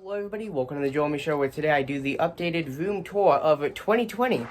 Hello everybody, welcome to the Jeremy Show, where today I do the updated room tour of 2020.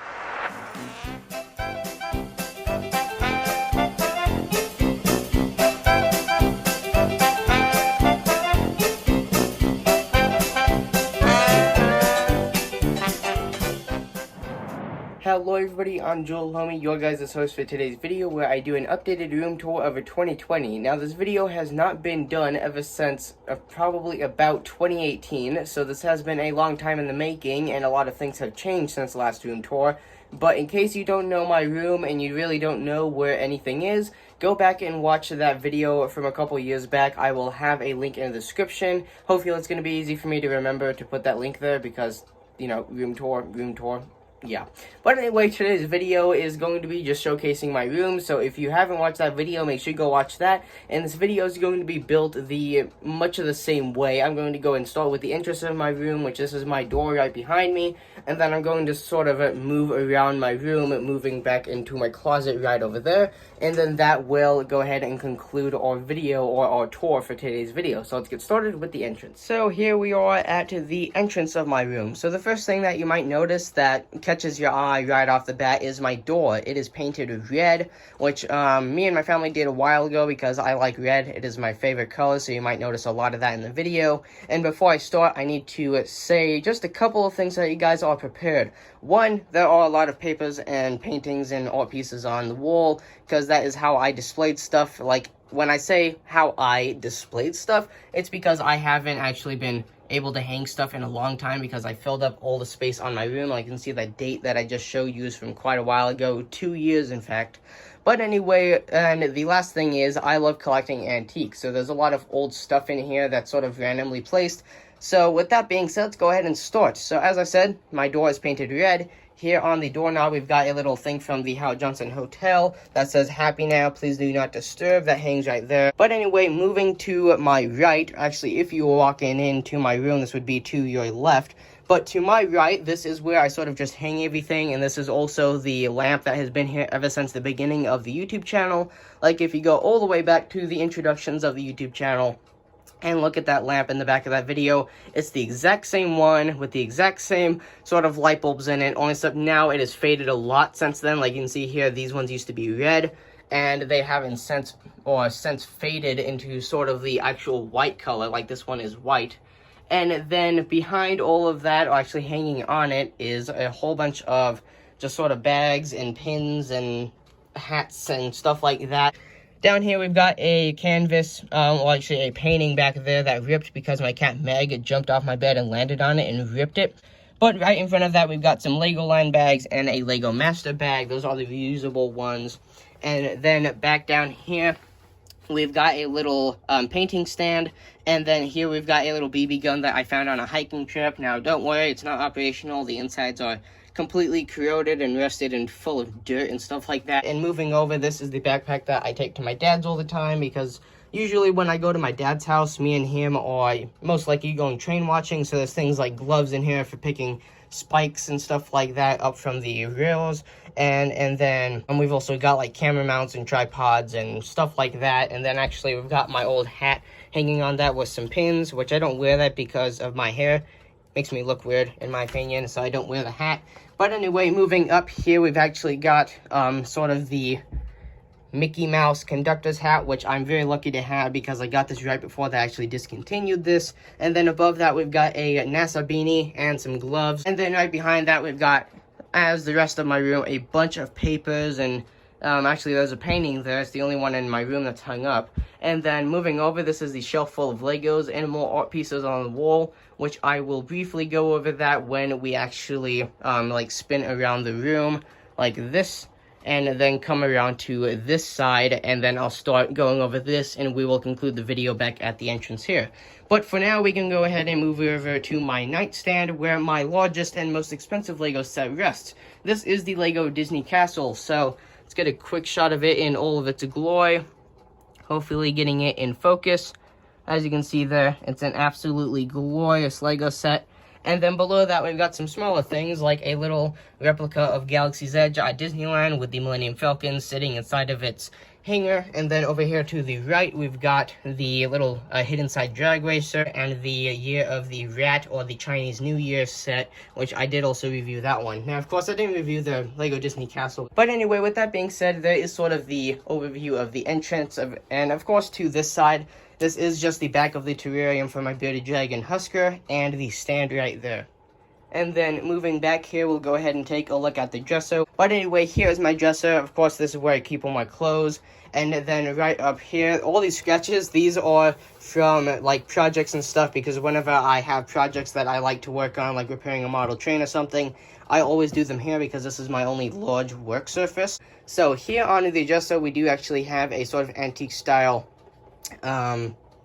Hello everybody, I'm Joel Homie, your guys' host for today's video, where I do an updated room tour of 2020. Now this video has not been done ever since probably about 2018, so this has been a long time in the making, and a lot of things have changed since the last room tour. But in case you don't know my room and you really don't know where anything is, go back and watch that video from a couple years back. I will have a link in the description. Hopefully it's going to be easy for me to remember to put that link there because, you know, room tour. Yeah, but anyway, today's video is going to be just showcasing my room, so if you haven't watched that video, make sure you go watch that. And this video is going to be built much of the same way. I'm going to go and start with the entrance of my room, which this is my door right behind me, and then I'm going to sort of move around my room, moving back into my closet right over there, and then that will go ahead and conclude our video or our tour for today's video. So let's get started with the entrance. So here we are at the entrance of my room. So the first thing that you might notice that catches your eye right off the bat is my door. It is painted red, which me and my family did a while ago because I like red. It is my favorite color, so you might notice a lot of that in the video. And before I start, I need to say just a couple of things so that you guys are prepared. One, there are a lot of papers and paintings and art pieces on the wall because that is how I displayed stuff. Like, when I say how I displayed stuff, it's because I haven't actually been able to hang stuff in a long time because I filled up all the space on my room. Like, you can see that date that I just showed you is from quite a while ago, 2 years in fact. But anyway, and the last thing is I love collecting antiques, so there's a lot of old stuff in here that's sort of randomly placed. So with that being said, let's go ahead and start. So as I said, my door is painted red. Here on the doorknob, we've got a little thing from the Howard Johnson Hotel that says, "Happy now, please do not disturb." That hangs right there. But anyway, moving to my right, actually, if you were walking into my room, this would be to your left. But to my right, this is where I sort of just hang everything, and this is also the lamp that has been here ever since the beginning of the YouTube channel. Like, if you go all the way back to the introductions of the YouTube channel, and look at that lamp in the back of that video, it's the exact same one with the exact same sort of light bulbs in it, only except now it has faded a lot since then. Like you can see here, these ones used to be red, and they haven't since faded into sort of the actual white color, like this one is white. And then behind all of that, or actually hanging on it, is a whole bunch of just sort of bags and pins and hats and stuff like that. Down here, we've got a canvas, well, actually a painting back there that ripped because my cat Meg jumped off my bed and landed on it and ripped it. But right in front of that, we've got some Legoland bags and a Lego Master bag. Those are the reusable ones. And then back down here, we've got a little painting stand. And then here we've got a little BB gun that I found on a hiking trip. Now, don't worry, it's not operational. The insides are completely corroded and rusted and full of dirt and stuff like that. And moving over, this is the backpack that I take to my dad's all the time because usually when I go to my dad's house, me and him are most likely going train watching, so there's things like gloves in here for picking spikes and stuff like that up from the rails, and then we've also got like camera mounts and tripods and stuff like that. And then actually we've got my old hat hanging on that with some pins, which I don't wear that because of my hair. Makes me look weird in my opinion, so I don't wear the hat. But anyway, moving up here, we've actually got sort of the Mickey Mouse conductor's hat, which I'm very lucky to have because I got this right before they actually discontinued this. And then above that, we've got a NASA beanie and some gloves. And then right behind that, we've got, as the rest of my room, a bunch of papers and actually there's a painting there. It's the only one in my room that's hung up. And then moving over, this is the shelf full of Legos and more art pieces on the wall, which I will briefly go over that when we actually like spin around the room like this, and then come around to this side, and then I'll start going over this, and we will conclude the video back at the entrance here. But for now, we can go ahead and move over to my nightstand, where my largest and most expensive Lego set rests. This is the Lego Disney Castle, so let's get a quick shot of it in all of its glory. Hopefully getting it in focus. As you can see there, it's an absolutely glorious Lego set. And then below that, we've got some smaller things, like a little replica of Galaxy's Edge at Disneyland with the Millennium Falcon sitting inside of its hanger. And then over here to the right, we've got the little hidden side drag racer and the Year of the Rat, or the Chinese New Year set, which I did also review that one. Now, of course, I didn't review the Lego Disney Castle. But anyway, with that being said, there is sort of the overview of the entrance of, and of course to this side, this is just the back of the terrarium for my bearded dragon Husker, and the stand right there. And then moving back here, we'll go ahead and take a look at the dresser. But anyway, here's my dresser. Of course, this is where I keep all my clothes. And then right up here, all these sketches, these are from like projects and stuff, because whenever I have projects that I like to work on, like repairing a model train or something, I always do them here because this is my only large work surface. So here on the dresser, we do actually have a sort of antique style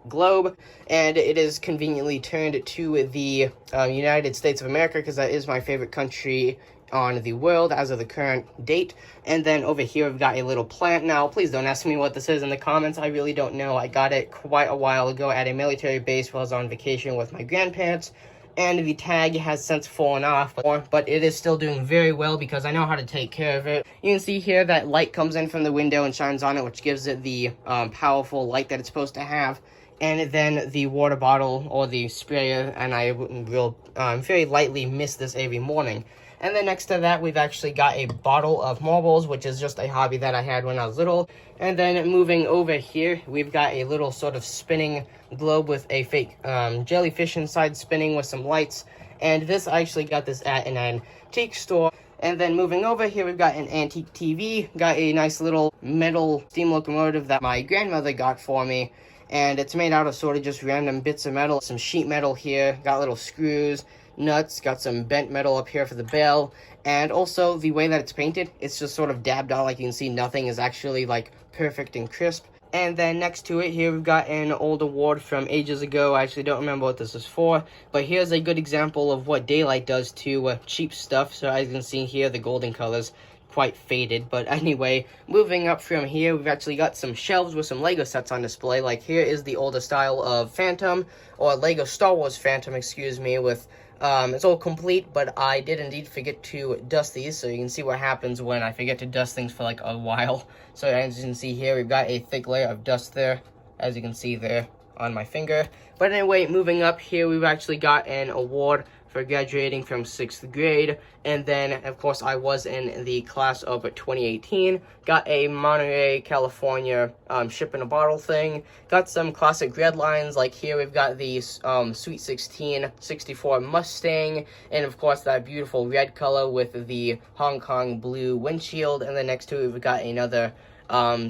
globe, and it is conveniently turned to the United States of America, because that is my favorite country on the world as of the current date. And then over here we've got a little plant. Now please don't ask me what this is in the comments, I really don't know. I got it quite a while ago at a military base while I was on vacation with my grandparents, and the tag has since fallen off, but it is still doing very well because I know how to take care of it. You can see here that light comes in from the window and shines on it, which gives it the powerful light that it's supposed to have. And then the water bottle or the sprayer, and I will very lightly mist this every morning. And then next to that, we've actually got a bottle of marbles, which is just a hobby that I had when I was little. And then moving over here, we've got a little sort of spinning globe with a fake jellyfish inside spinning with some lights. And this, I actually got this at an antique store. And then moving over here, we've got an antique TV. Got a nice little metal steam locomotive that my grandmother got for me. And it's made out of sort of just random bits of metal. Some sheet metal here, got little screws, nuts, got some bent metal up here for the bell. And also the way that it's painted, it's just sort of dabbed on, like you can see nothing is actually like perfect and crisp. And then next to it here, we've got an old award from ages ago. I actually don't remember what this is for, but here's a good example of what daylight does to cheap stuff. So as you can see here, the golden colors quite faded. But anyway, moving up from here, we've actually got some shelves with some Lego sets on display. Like here is the older style of Phantom, or Lego Star Wars Phantom, excuse me, with it's all complete, but I did indeed forget to dust these, so you can see what happens when I forget to dust things for like a while. So as you can see here, we've got a thick layer of dust there, as you can see there on my finger. But anyway, moving up here, we've actually got an award for graduating from 6th grade. And then, of course, I was in the class of 2018. Got a Monterey, California ship in a bottle thing. Got some classic red lines, like here we've got the Sweet 16 64 Mustang. And, of course, that beautiful red color with the Hong Kong blue windshield. And then next to it, we've got another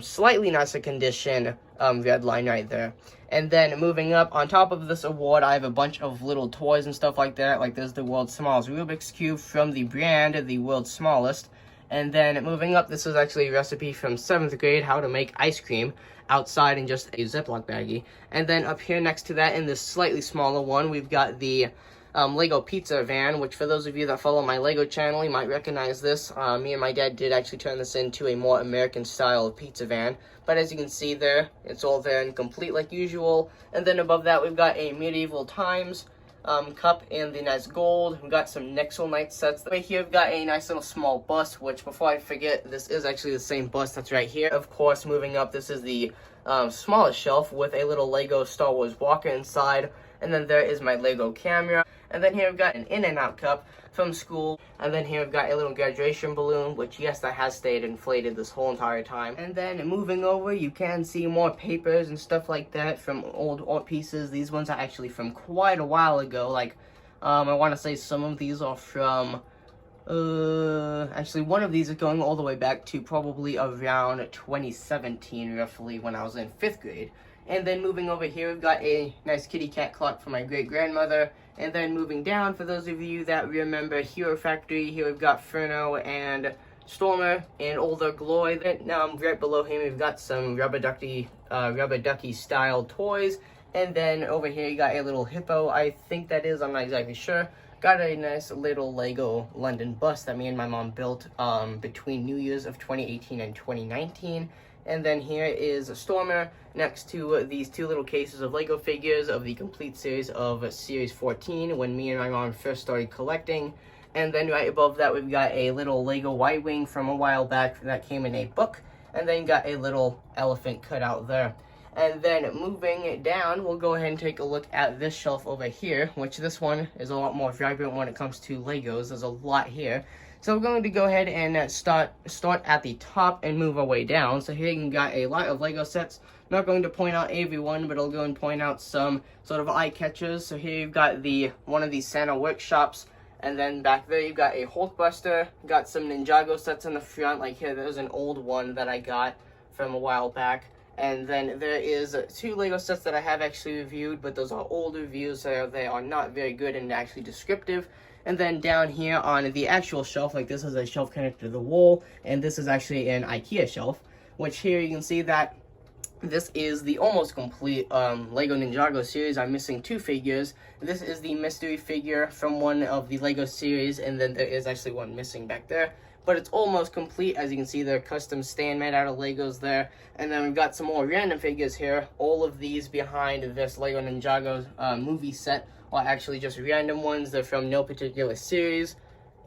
slightly nicer condition red line right there. And then moving up, on top of this award, I have a bunch of little toys and stuff like that. Like there's the world's smallest Rubik's Cube from the brand, the world's smallest. And then moving up, this is actually a recipe from 7th grade, how to make ice cream outside in just a Ziploc baggie. And then up here next to that, in this slightly smaller one, we've got the Lego pizza van, which for those of you that follow my Lego channel, you might recognize this. Me and my dad did actually turn this into a more American style pizza van. But as you can see there, it's all there and complete like usual. And then above that, we've got a Medieval Times cup in the nice gold. We've got some Nixel Night sets. Right here, we've got a nice little small bus, which before I forget, this is actually the same bus that's right here. Of course, moving up, this is the smallest shelf with a little Lego Star Wars walker inside. And then there is my Lego camera. And then here we've got an In-N-Out cup from school. And then here we've got a little graduation balloon, which yes, that has stayed inflated this whole entire time. And then moving over, you can see more papers and stuff like that from old art pieces. These ones are actually from quite a while ago. Like, I want to say some of these are from, actually one of these is going all the way back to probably around 2017, roughly, when I was in 5th grade. And then moving over here, we've got a nice kitty cat clock from my great-grandmother. And then moving down, for those of you that remember Hero Factory, here we've got Furno and Stormer and older Glory. Then right below him, we've got some rubber ducky style toys. And then over here, you got a little hippo. I think that is, I'm not exactly sure. Got a nice little Lego London bus that me and my mom built between New Year's of 2018 and 2019. And then here is a Stormer next to these two little cases of Lego figures of the complete series of Series 14 when me and my mom first started collecting. And then right above that, we've got a little Lego Y-Wing from a while back that came in a book. and then you got a little elephant cut out there. And then moving it down, we'll go ahead and take a look at this shelf over here, which this one is a lot more vibrant when it comes to Legos. There's a lot here. So we're going to go ahead and start at the top and move our way down. So here you got a lot of Lego sets. I'm not going to point out every one, but I'll go and point out some sort of eye catchers. So here you've got one of these Santa workshops. And then back there you've got a Hulkbuster. Got some Ninjago sets in the front. Like here, there's an old one that I got from a while back. And then there is 2 Lego sets that I have actually reviewed, but those are old reviews, so they are not very good and actually descriptive. And then down here on the actual shelf, like this is a shelf connected to the wall, and this is actually an IKEA shelf, which here you can see that this is the almost complete Lego Ninjago series. I'm missing 2 figures. This is the mystery figure from one of the Lego series, and then there is actually one missing back there. But it's almost complete. As you can see, they're custom stand made out of Legos there. And then we've got some more random figures here. All of these behind this Lego Ninjago movie set are actually just random ones. They're from no particular series,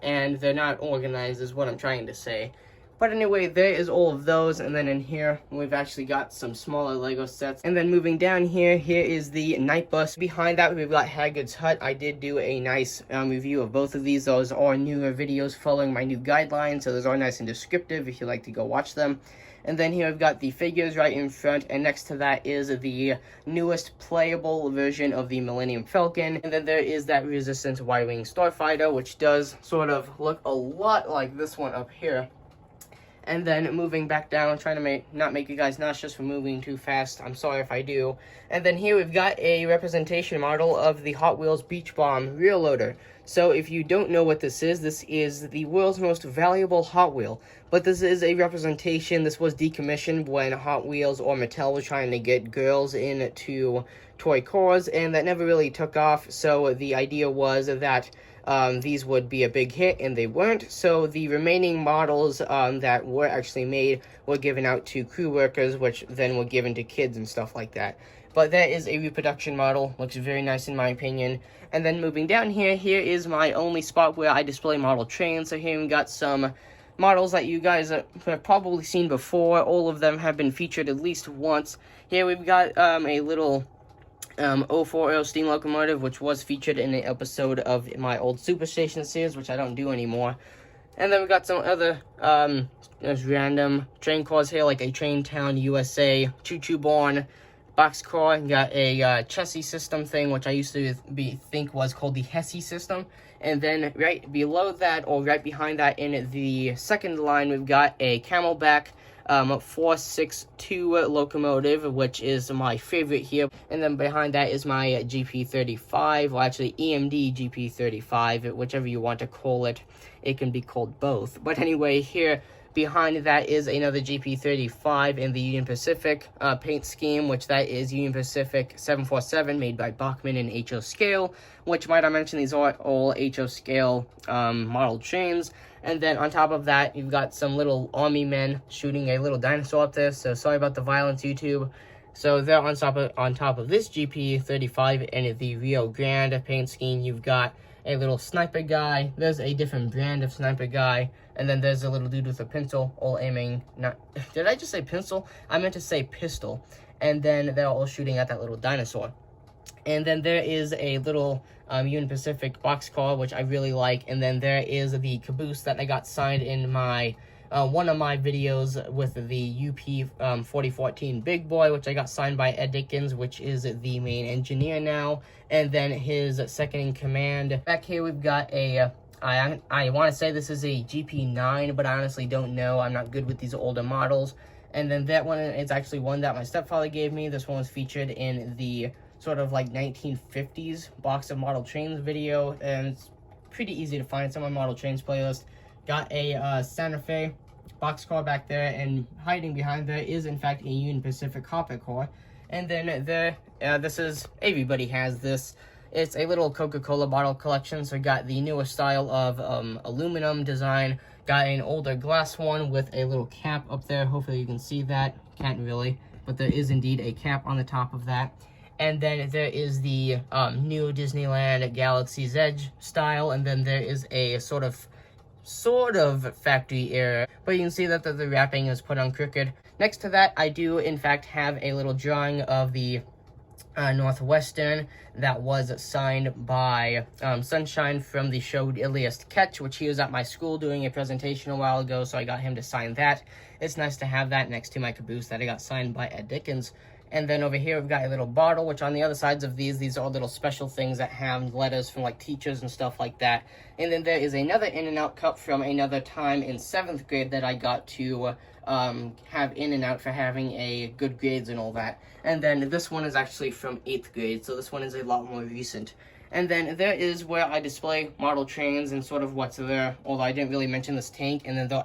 and they're not organized is what I'm trying to say. But anyway, there is all of those, and then in here, we've actually got some smaller Lego sets. And then moving down here is the Night Bus. Behind that, we've got Hagrid's Hut. I did do a nice review of both of these. Those are newer videos following my new guidelines, so those are nice and descriptive if you like to go watch them. And then here we've got the figures right in front, and next to that is the newest playable version of the Millennium Falcon. And then there is that Resistance Y-Wing Starfighter, which does sort of look a lot like this one up here. And then moving back down, trying to not make you guys nauseous for moving too fast. I'm sorry if I do. And then here we've got a representation model of the Hot Wheels Beach Bomb rear loader. So if you don't know what this is the world's most valuable Hot Wheel. But this is a representation. This was decommissioned when Hot Wheels or Mattel was trying to get girls into toy cars, and that never really took off. So the idea was that these would be a big hit, and they weren't. So the remaining models that were actually made were given out to crew workers, which then were given to kids and stuff like that. But that is a reproduction model. Looks very nice in my opinion. And then moving down here is my only spot where I display model trains. So here we got some models that you guys have probably seen before. All of them have been featured at least once. Here we've got a little 040 steam locomotive, which was featured in an episode of my old Superstation series, which I don't do anymore. And then we got some other random train cars here, like a Train Town USA, Choo Choo Born boxcar. You got a chassis system thing, which I used to think was called the Hesse system. And then right below that, or right behind that in the second line, we've got a Camelback 462 locomotive, which is my favorite here. And then behind that is my GP35, or actually EMD GP35, whichever you want to call it. It can be called both. But anyway, here behind that is another GP35 in the Union Pacific paint scheme, which that is Union Pacific 747, made by Bachmann in HO scale, which might I mention, these are all HO scale model trains. And then on top of that, you've got some little army men shooting a little dinosaur up there. So sorry about the violence, YouTube. So they're on top of this GP35 and the Rio Grande paint scheme. You've got a little sniper guy. There's a different brand of sniper guy. And then there's a little dude with a pencil, all aiming. Did I just say pencil? I meant to say pistol. And then they're all shooting at that little dinosaur. And then there is a little Union Pacific boxcar, which I really like. And then there is the caboose that I got signed in my one of my videos with the UP 4014 Big Boy, which I got signed by Ed Dickens, which is the main engineer now. And then his second in command. Back here we've got a I want to say this is a GP9, but I honestly don't know. I'm not good with these older models. And then that one is actually one that my stepfather gave me. This one was featured in the sort of like 1950s box of model trains video, and it's pretty easy to find. It's on my model trains playlist. Got a Santa Fe boxcar back there, and hiding behind there is in fact a Union Pacific Hopper car. And then this is, everybody has this. It's a little Coca-Cola bottle collection. So got the newest style of aluminum design. Got an older glass one with a little cap up there. Hopefully you can see that. Can't really, but there is indeed a cap on the top of that. And then there is the new Disneyland Galaxy's Edge style. And then there is a sort of sort of factory error, but you can see that the wrapping is put on crooked. Next to that, I do in fact have a little drawing of the Northwestern that was signed by Sunshine from the show Ilias to Catch, which he was at my school doing a presentation a while ago, so I got him to sign that. It's nice to have that next to my caboose that I got signed by Ed Dickens. And then over here, we've got a little bottle, which on the other sides of these are little special things that have letters from, like, teachers and stuff like that. And then there is another In-N-Out cup from another time in 7th grade that I got to have In-N-Out for having a good grades and all that. And then this one is actually from 8th grade, so this one is a lot more recent. And then there is where I display model trains and sort of what's there, although I didn't really mention this tank. And then there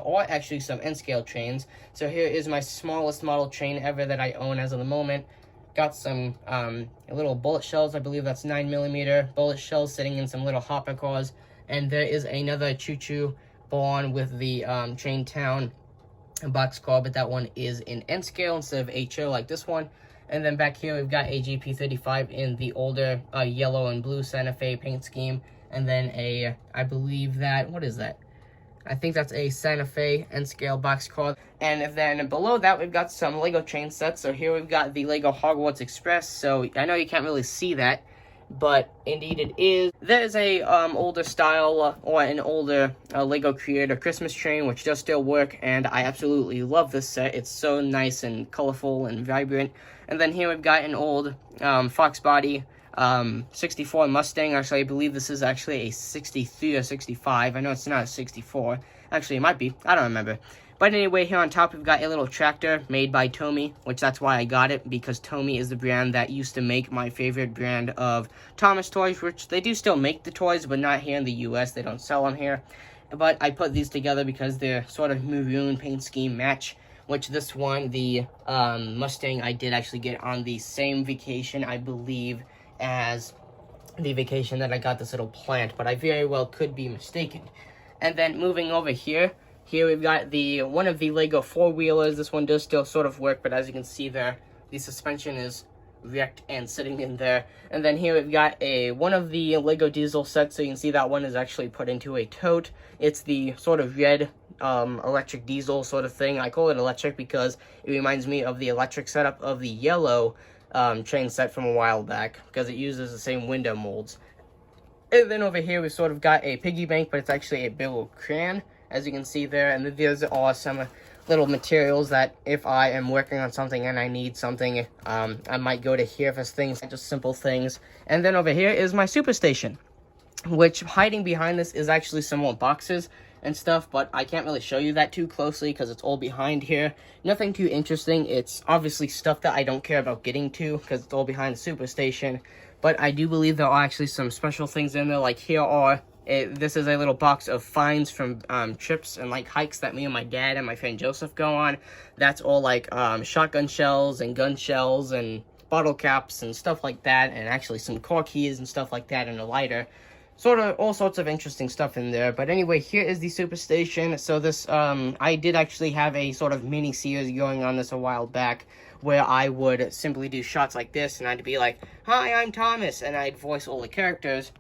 are actually some N-scale trains. So here is my smallest model train ever that I own as of the moment. Got some little bullet shells, I believe that's 9mm bullet shells sitting in some little hopper cars. And there is another choo-choo born with the Train Town boxcar, but that one is in N-scale instead of HO like this one. And then back here, we've got a GP35 in the older yellow and blue Santa Fe paint scheme. And then I believe that, what is that? I think that's a Santa Fe N-scale boxcar. And then below that, we've got some Lego train sets. So here we've got the Lego Hogwarts Express. So I know you can't really see that, but indeed it is. There's a older style or an older Lego Creator Christmas train, which does still work, and I absolutely love this set. It's so nice and colorful and vibrant. And then here we've got an old Fox Body 64 Mustang. Actually, I believe this is actually a 63 or 65. I know it's not a 64. Actually, it might be. I don't remember. But anyway, here on top, we've got a little tractor made by Tomy, which that's why I got it, because Tomy is the brand that used to make my favorite brand of Thomas toys, which they do still make the toys, but not here in the US. They don't sell them here. But I put these together because they're sort of maroon paint scheme match, which this one, the Mustang, I did actually get on the same vacation, I believe, as the vacation that I got this little plant, but I very well could be mistaken. And then moving over here we've got one of the Lego four-wheelers. This one does still sort of work, but as you can see there, the suspension is wrecked and sitting in there. And then here we've got one of the Lego diesel sets, so you can see that one is actually put into a tote. It's the sort of red electric diesel sort of thing. I call it electric because it reminds me of the electric setup of the yellow train set from a while back, because it uses the same window molds. And then over here we sort of got a piggy bank, but it's actually a billow cran, as you can see there. And there's are some little materials that if I am working on something and I need something, I might go to here for things, just simple things. And then over here is my Superstation, which hiding behind this is actually some more boxes and stuff, but I can't really show you that too closely because it's all behind here. Nothing too interesting. It's obviously stuff that I don't care about getting to because it's all behind the Superstation. But I do believe there are actually some special things in there, like here are, this is a little box of finds from trips and like hikes that me and my dad and my friend Joseph go on. That's all like shotgun shells and gun shells and bottle caps and stuff like that, and actually some car keys and stuff like that, and a lighter. Sort of all sorts of interesting stuff in there. But anyway, here is the Superstation. So this, I did actually have a sort of mini series going on this a while back, where I would simply do shots like this, and I'd be like, "Hi, I'm Thomas," and I'd voice all the characters.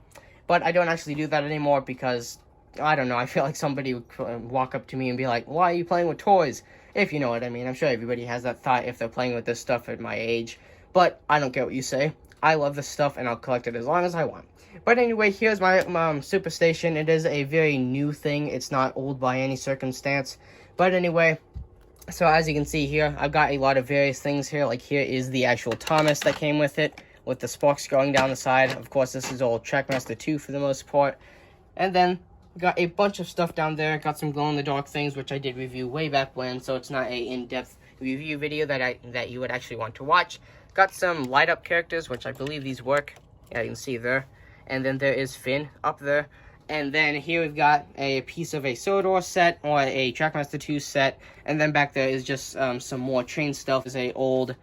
But I don't actually do that anymore because, I don't know, I feel like somebody would walk up to me and be like, "Why are you playing with toys?" If you know what I mean. I'm sure everybody has that thought if they're playing with this stuff at my age. But I don't care what you say. I love this stuff, and I'll collect it as long as I want. But anyway, here's my Superstation. It is a very new thing. It's not old by any circumstance. But anyway, so as you can see here, I've got a lot of various things here. Like here is the actual Thomas that came with it, with the sparks going down the side. Of course, this is all Trackmaster 2 for the most part. And then got a bunch of stuff down there. Got some glow-in-the-dark things, which I did review way back when, so it's not a in-depth review video that you would actually want to watch. Got some light-up characters, which I believe these work. Yeah, you can see there. And then there is Finn up there. And then here we've got a piece of a Sodor set, or a Trackmaster 2 set. And then back there is just some more train stuff. There's a old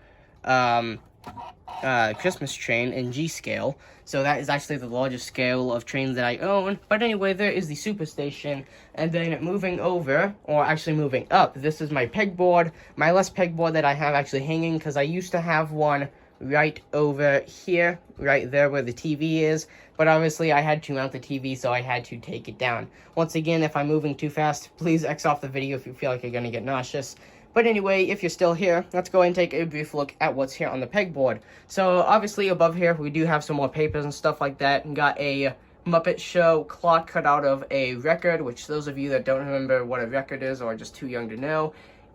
Christmas train in G scale. So that is actually the largest scale of trains that I own. But anyway, there is the Superstation. And then moving over, or actually moving up, this is my pegboard. My last pegboard that I have actually hanging, because I used to have one right over here, right there where the TV is. But obviously I had to mount the TV, so I had to take it down. Once again, if I'm moving too fast, please X off the video if you feel like you're gonna get nauseous. But anyway, if you're still here, let's go ahead and take a brief look at what's here on the pegboard. So obviously above here, we do have some more papers and stuff like that. And got a Muppet Show clock cut out of a record, which those of you that don't remember what a record is or are just too young to know,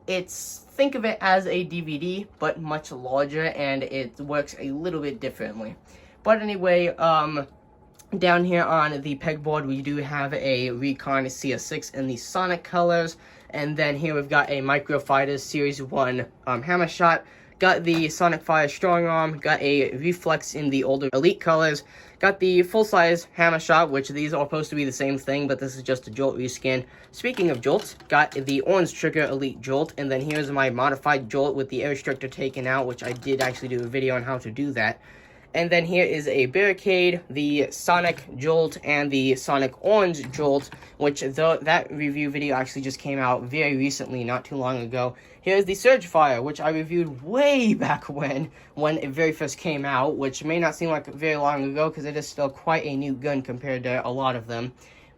think of it as a DVD, but much larger, and it works a little bit differently. But anyway, down here on the pegboard, we do have a Recon CS6 in the Sonic colors. And then here we've got a Micro Fighters Series 1 Hammer Shot. Got the Sonic Fire Strong Arm. Got a Reflex in the older Elite colors. Got the full-size Hammer Shot, which these are supposed to be the same thing, but this is just a Jolt reskin. Speaking of Jolts, got the Orange Trigger Elite Jolt. And then here's my modified Jolt with the air restrictor taken out, which I did actually do a video on how to do that. And then here is a Barricade, the Sonic Jolt, and the Sonic Orange Jolt, which that review video actually just came out very recently, not too long ago. Here's the Surgefire, which I reviewed way back when it very first came out, which may not seem like very long ago because it is still quite a new gun compared to a lot of them.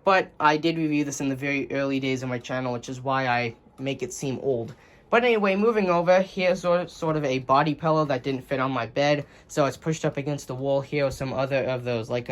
But I did review this in the very early days of my channel, which is why I make it seem old. But anyway, moving over, here's sort of a body pillow that didn't fit on my bed, so it's pushed up against the wall here with some other of those, like,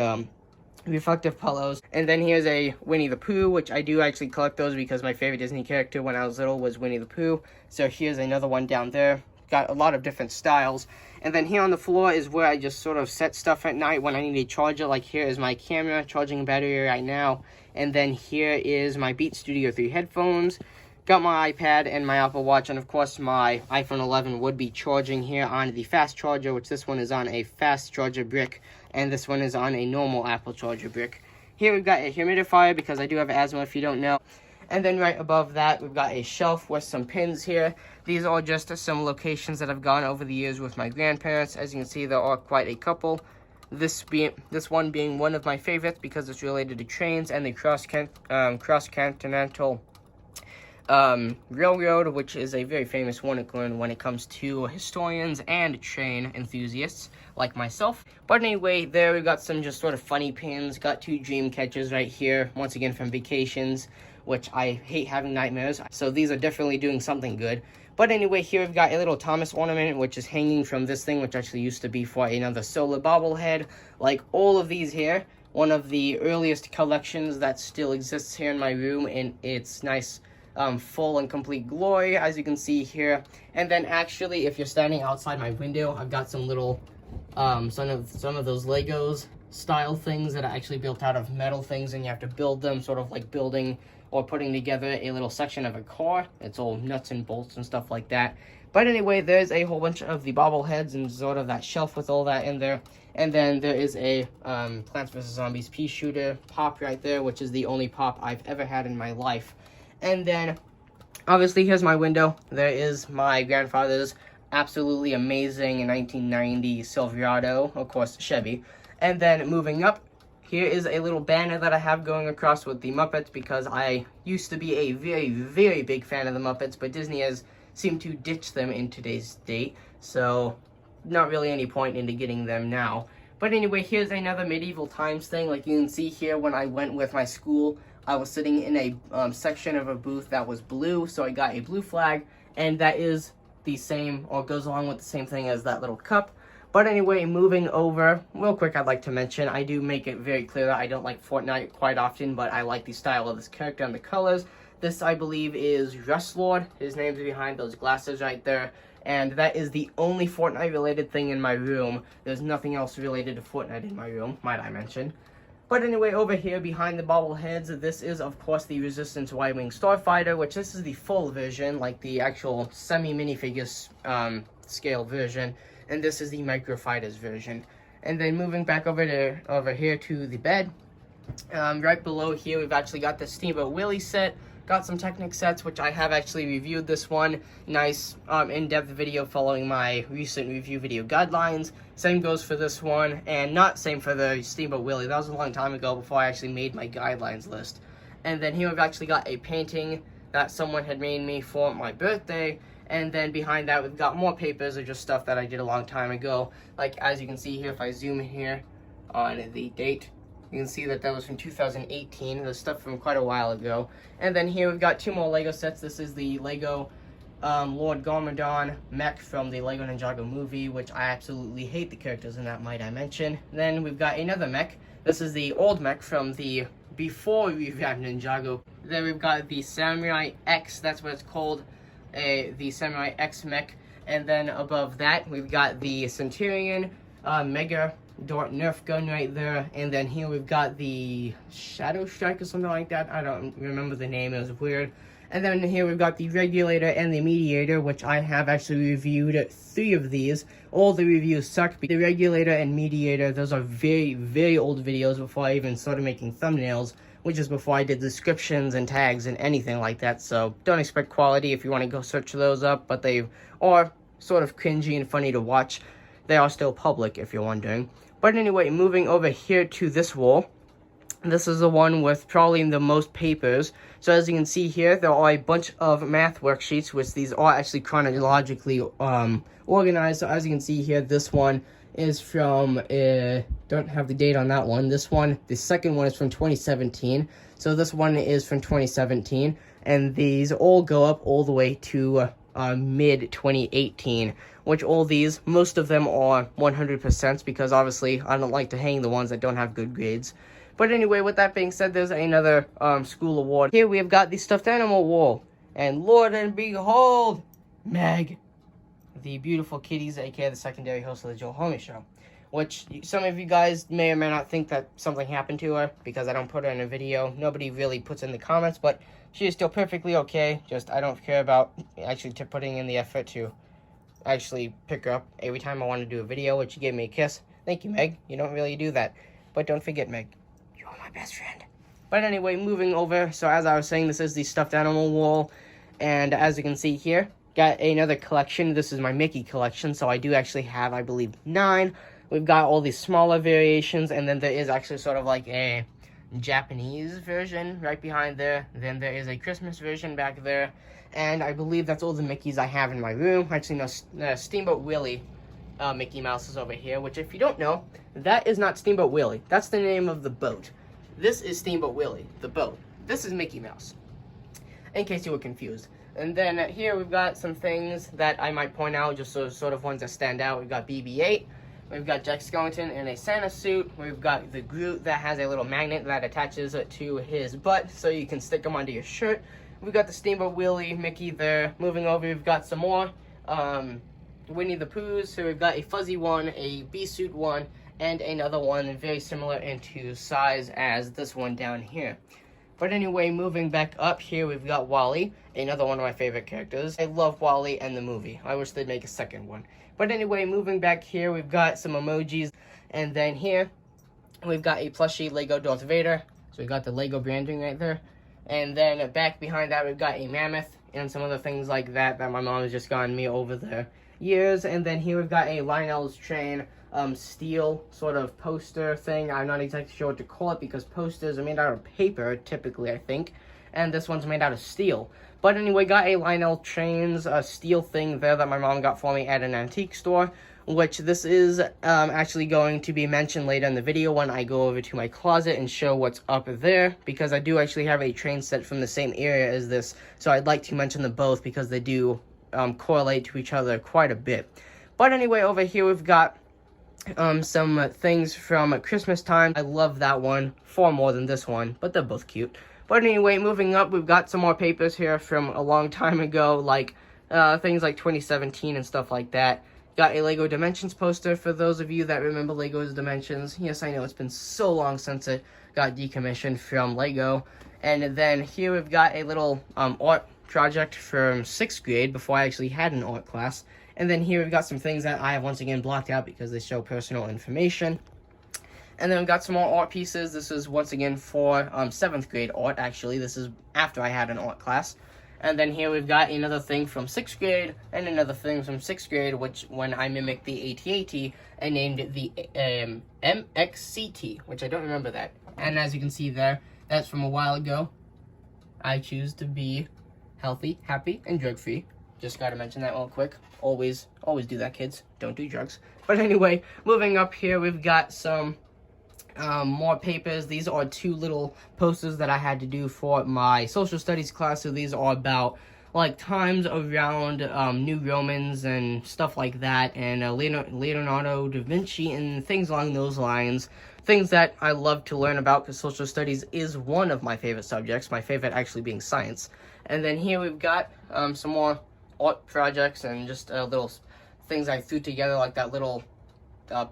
reflective pillows. And then here's a Winnie the Pooh, which I do actually collect those because my favorite Disney character when I was little was Winnie the Pooh. So here's another one down there. Got a lot of different styles. And then here on the floor is where I just sort of set stuff at night when I need to charge it. Like here is my camera, charging battery right now. And then here is my Beat Studio 3 headphones. Got my iPad and my Apple Watch, and of course my iPhone 11 would be charging here on the fast charger, which this one is on a fast charger brick, and this one is on a normal Apple charger brick. Here we've got a humidifier because I do have asthma if you don't know. And then right above that, we've got a shelf with some pins here. These are just some locations that I've gone over the years with my grandparents. As you can see, there are quite a couple. This one being one of my favorites because it's related to trains and the cross-continental railroad, which is a very famous unicorn when it comes to historians and train enthusiasts like myself. But anyway, there we got some just sort of funny pins. Got two dream catchers right here, once again from Vacations, which I hate having nightmares, so these are definitely doing something good. But anyway, here we've got a little Thomas ornament, which is hanging from this thing, which actually used to be for another solar bobblehead. Like all of these here, one of the earliest collections that still exists here in my room in its nice full and complete glory, as you can see here. And then actually, if you're standing outside my window, I've got some little some of those Legos style things that are actually built out of metal things, and you have to build them, sort of like building or putting together a little section of a car. It's all nuts and bolts and stuff like that. But anyway, there's a whole bunch of the bobbleheads and sort of that shelf with all that in there. And then there is a Plants vs. Zombies pea shooter pop right there, which is the only pop I've ever had in my life. And then, obviously, here's my window. There is my grandfather's absolutely amazing 1990 Silverado, of course, Chevy. And then, moving up, here is a little banner that I have going across with the Muppets, because I used to be a very, very big fan of the Muppets, but Disney has seemed to ditch them in today's date, so not really any point into getting them now. But anyway, here's another medieval times thing. Like you can see here, when I went with my school, I was sitting in a section of a booth that was blue, so I got a blue flag, and that is the same, or goes along with the same thing as that little cup. But anyway, moving over, real quick, I'd like to mention, I do make it very clear that I don't like Fortnite quite often, but I like the style of this character and the colors. This, I believe, is Rustlord. His name's behind those glasses right there. And that is the only Fortnite-related thing in my room. There's nothing else related to Fortnite in my room, might I mention. But anyway, over here behind the bobbleheads, this is, of course, the Resistance Y-Wing Starfighter, which this is the full version, like the actual semi-minifigure scale version. And this is the Micro Fighters version. And then moving back over here to the bed, right below here, we've actually got the Steamboat Willie set. Got some Technic sets, which I have actually reviewed this one. Nice in-depth video following my recent review video guidelines. Same goes for this one, and not same for the Steamboat Willie. That was a long time ago before I actually made my guidelines list. And then here we've actually got a painting that someone had made me for my birthday. And then behind that, we've got more papers of just stuff that I did a long time ago. Like, as you can see here, if I zoom in here on the date, you can see that that was from 2018. The stuff from quite a while ago. And then here we've got 2 more Lego sets. This is the Lego Lord Garmadon mech from the Lego Ninjago movie, which I absolutely hate the characters in that, might I mention. Then we've got another mech. This is the old mech from the before revamped Ninjago. Then we've got the Samurai X, that's what it's called, the Samurai X mech. And then above that, we've got the Centurion Mega Dart Nerf gun right there. And then here we've got the Shadow Strike or something like that. I don't remember the name, it was weird. And then here we've got the Regulator and the Mediator, which I have actually reviewed 3 of these. All the reviews suck. The Regulator and Mediator, those are very, very old videos before I even started making thumbnails, which is before I did descriptions and tags and anything like that. So don't expect quality if you want to go search those up, but they are sort of cringy and funny to watch. They are still public, if you're wondering. But anyway, moving over here to this wall. This is the one with probably the most papers. So as you can see here, there are a bunch of math worksheets, which these are actually chronologically organized. So as you can see here, this one is from, don't have the date on that one. This one, the second one is from 2017. So this one is from 2017. And these all go up all the way to mid-2018. Which all these, most of them are 100% because obviously I don't like to hang the ones that don't have good grades. But anyway, with that being said, there's another school award. Here we have got the stuffed animal wall. And Lord and behold, Meg, the beautiful kitties, aka the secondary host of the Joel Homie Show. Which some of you guys may or may not think that something happened to her because I don't put her in a video. Nobody really puts in the comments, but she is still perfectly okay. Just I don't care about actually putting in the effort to actually pick her up every time I want to do a video, which she gave me a kiss. Thank you, Meg. You don't really do that. But don't forget, Meg, you're my best friend. But anyway, moving over. So as I was saying, this is the stuffed animal wall. And as you can see here, got another collection. This is my Mickey collection. So I do actually have, I believe, 9. We've got all these smaller variations. And then there is actually sort of like a Japanese version right behind there. Then there is a Christmas version back there. And I believe that's all the Mickeys I have in my room. Actually, no, Steamboat Willie Mickey Mouse is over here, which if you don't know, that is not Steamboat Willie. That's the name of the boat. This is Steamboat Willie, the boat. This is Mickey Mouse, in case you were confused. And then here we've got some things that I might point out, just sort of ones that stand out. We've got BB-8. We've got Jack Skellington in a Santa suit. We've got the Groot that has a little magnet that attaches to his butt so you can stick him under your shirt. We've got the Steamboat Willie Mickey there. Moving over, we've got some more Winnie the Poohs. So we've got a fuzzy one, a bee suit one, and another one very similar into size as this one down here. But anyway, moving back up here, we've got WALL-E, another one of my favorite characters. I love WALL-E and the movie. I wish they'd make a second one. But anyway, moving back here, we've got some emojis. And then here, we've got a plushie Lego Darth Vader. So we've got the Lego branding right there. And then back behind that, we've got a mammoth and some other things like that that my mom has just gotten me over the years. And then here we've got a Lionel's Train steel sort of poster thing. I'm not exactly sure what to call it because posters are made out of paper, typically, I think. And this one's made out of steel. But anyway, got a Lionel Trains steel thing there that my mom got for me at an antique store. Which this is actually going to be mentioned later in the video when I go over to my closet and show what's up there. Because I do actually have a train set from the same area as this. So I'd like to mention them both because they do correlate to each other quite a bit. But anyway, over here we've got some things from Christmas time. I love that one far more than this one, but they're both cute. But anyway, moving up, we've got some more papers here from a long time ago, like things like 2017 and stuff like that. Got a Lego Dimensions poster for those of you that remember Lego's Dimensions. Yes, I know it's been so long since it got decommissioned from Lego. And then here we've got a little art project from 6th grade before I actually had an art class. And then here we've got some things that I have once again blocked out because they show personal information. And then we've got some more art pieces. This is once again for 7th grade art, actually. This is after I had an art class. And then here we've got another thing from 6th grade and another thing from 6th grade, which when I mimicked the AT-AT, I named it the MXCT, which I don't remember that. And as you can see there, that's from a while ago. I choose to be healthy, happy, and drug-free. Just gotta mention that real quick. Always do that, kids. Don't do drugs. But anyway, moving up here, we've got some more papers. These are 2 little posters that I had to do for my social studies class. So these are about like times around New Romans and stuff like that, and Leonardo da Vinci and things along those lines. Things that I love to learn about because social studies is one of my favorite subjects. My favorite actually being science. And then here we've got some more art projects and just little things I threw together, like that little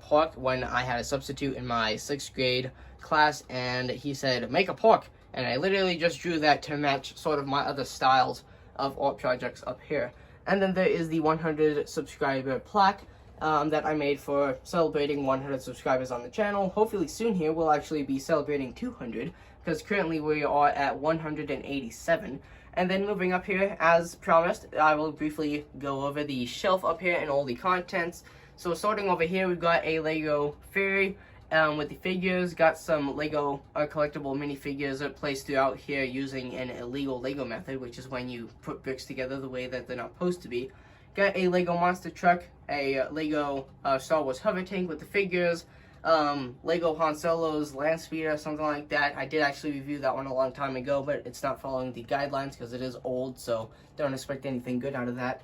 pork when I had a substitute in my 6th grade class, and he said, make a pork. And I literally just drew that to match sort of my other styles of art projects up here. And then there is the 100 subscriber plaque that I made for celebrating 100 subscribers on the channel. Hopefully soon here we'll actually be celebrating 200, because currently we are at 187. And then moving up here, as promised, I will briefly go over the shelf up here and all the contents. So starting over here, we've got a Lego fairy with the figures. Got some Lego collectible minifigures placed throughout here using an illegal Lego method, which is when you put bricks together the way that they're not supposed to be. Got a Lego monster truck, a Lego Star Wars hover tank with the figures, Lego Han Solo's land speeder, something like that. I did actually review that one a long time ago, but it's not following the guidelines because it is old, so don't expect anything good out of that.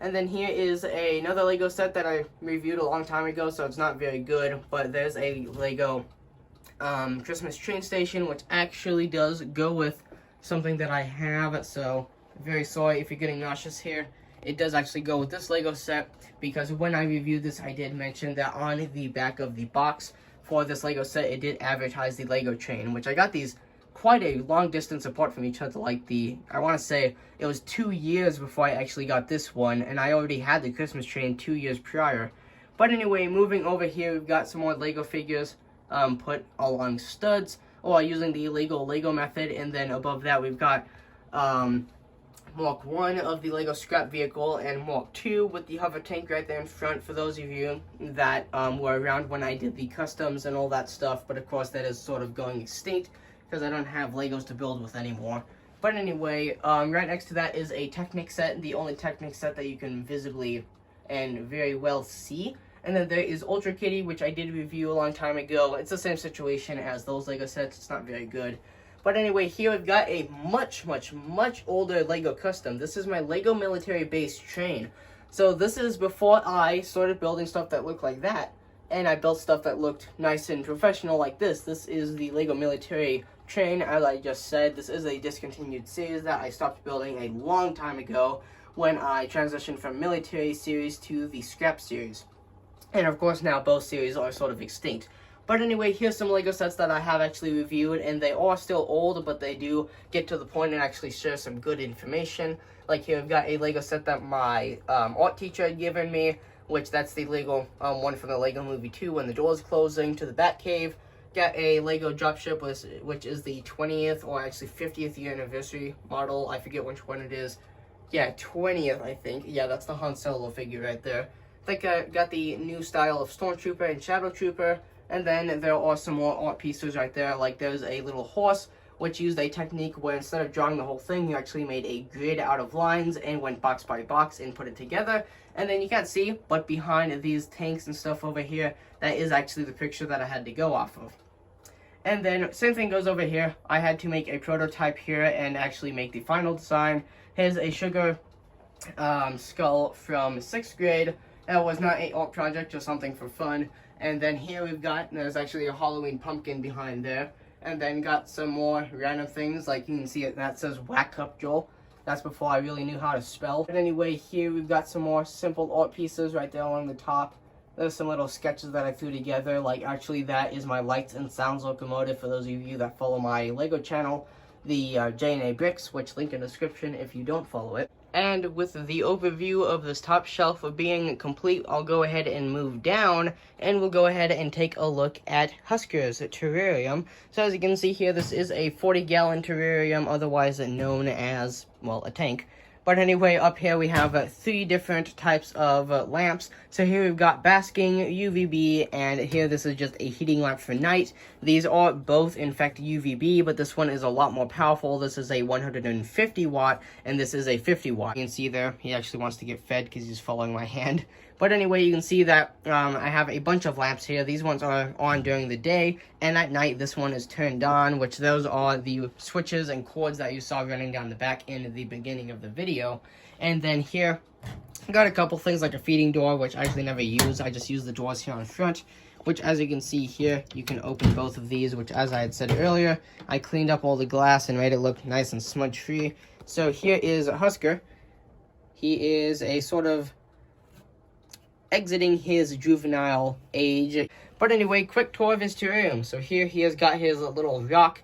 And then here is another Lego set that I reviewed a long time ago, so it's not very good, but there's a Lego Christmas train station, which actually does go with something that I have, so very sorry if you're getting nauseous here. It does actually go with this Lego set, because when I reviewed this, I did mention that on the back of the box for this Lego set, it did advertise the Lego train, which I got these quite a long distance apart from each other. Like I want to say it was 2 years before I actually got this one, and I already had the Christmas train 2 years prior. But anyway, moving over here, we've got some more Lego figures put along studs, or using the Lego method, and then above that we've got Mark 1 of the Lego scrap vehicle and Mark 2 with the hover tank right there in front, for those of you that were around when I did the customs and all that stuff. But of course that is sort of going extinct because I don't have Legos to build with anymore. But anyway, right next to that is a Technic set, the only Technic set that you can visibly and very well see. And then there is Ultra Kitty, which I did review a long time ago. It's the same situation as those Lego sets. It's not very good. But anyway, here we've got a much older Lego custom. This is my Lego military base train. So this is before I started building stuff that looked like that, and I built stuff that looked nice and professional like this. This is the Lego military train, as I just said. This is a discontinued series that I stopped building a long time ago when I transitioned from military series to the scrap series. And of course now both series are sort of extinct. But anyway, here's some Lego sets that I have actually reviewed, and they are still old, but they do get to the point and actually share some good information. Like here, I've got a Lego set that my art teacher had given me, which that's the Lego one from the Lego Movie 2 when the door is closing to the Batcave. Got a Lego dropship, which is the 20th or actually 50th year anniversary model. I forget which one it is. Yeah, 20th, I think. Yeah, that's the Han Solo figure right there. I think I got the new style of Stormtrooper and Shadow Trooper. And then there are some more art pieces right there. Like there's a little horse, which used a technique where instead of drawing the whole thing, you actually made a grid out of lines and went box by box and put it together. And then you can't see, but behind these tanks and stuff over here, that is actually the picture that I had to go off of. And then same thing goes over here. I had to make a prototype here and actually make the final design. Here's a sugar skull from 6th grade. That was not an art project, just something for fun. And then here we've got, there's actually a Halloween pumpkin behind there. And then got some more random things, like you can see it, that says Whack Up Joel. That's before I really knew how to spell. But anyway, here we've got some more simple art pieces right there along the top. There's some little sketches that I threw together, like actually that is my lights and sounds locomotive for those of you that follow my Lego channel. The J&A Bricks, which link in the description if you don't follow it. And with the overview of this top shelf being complete, I'll go ahead and move down, and we'll go ahead and take a look at Husker's terrarium. So as you can see here, this is a 40-gallon terrarium, otherwise known as, well, a tank. But anyway, up here we have 3 different types of lamps. So here we've got basking, UVB, and here this is just a heating lamp for night. These are both in fact UVB, but this one is a lot more powerful. This is a 150 watt, and this is a 50 watt. You can see there, he actually wants to get fed because he's following my hand. But anyway, you can see that I have a bunch of lamps here. These ones are on during the day, and at night this one is turned on, which those are the switches and cords that you saw running down the back end of the beginning of the video. And then here, I got a couple things like a feeding door, which I actually never use. I just use the doors here on front, which as you can see here, you can open both of these, which as I had said earlier, I cleaned up all the glass and made it look nice and smudge-free. So here is Husker. He is a sort of exiting his juvenile age. But anyway, quick tour of his terrarium. So here he has got his little rock,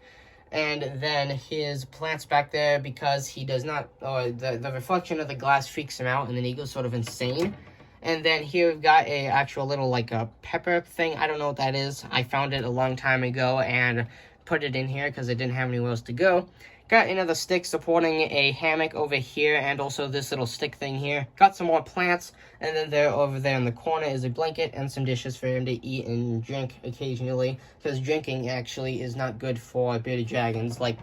and then his plants back there because he does not, the reflection of the glass freaks him out, and then he goes sort of insane. And then here we've got a actual little like a pepper thing. I don't know what that is. I found it a long time ago and put it in here because it didn't have anywhere else to go. Got another stick supporting a hammock over here, and also this little stick thing here. Got some more plants, and then there over there in the corner is a blanket and some dishes for him to eat and drink occasionally, because drinking actually is not good for bearded dragons. Like,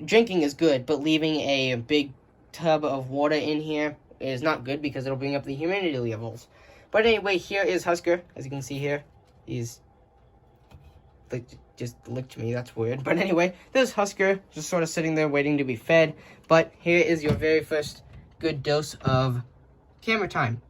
drinking is good, but leaving a big tub of water in here is not good because it'll bring up the humidity levels. But anyway, here is Husker. As you can see here, he's just licked me. That's weird. But anyway, this is Husker just sort of sitting there waiting to be fed. But here is your very first good dose of camera time.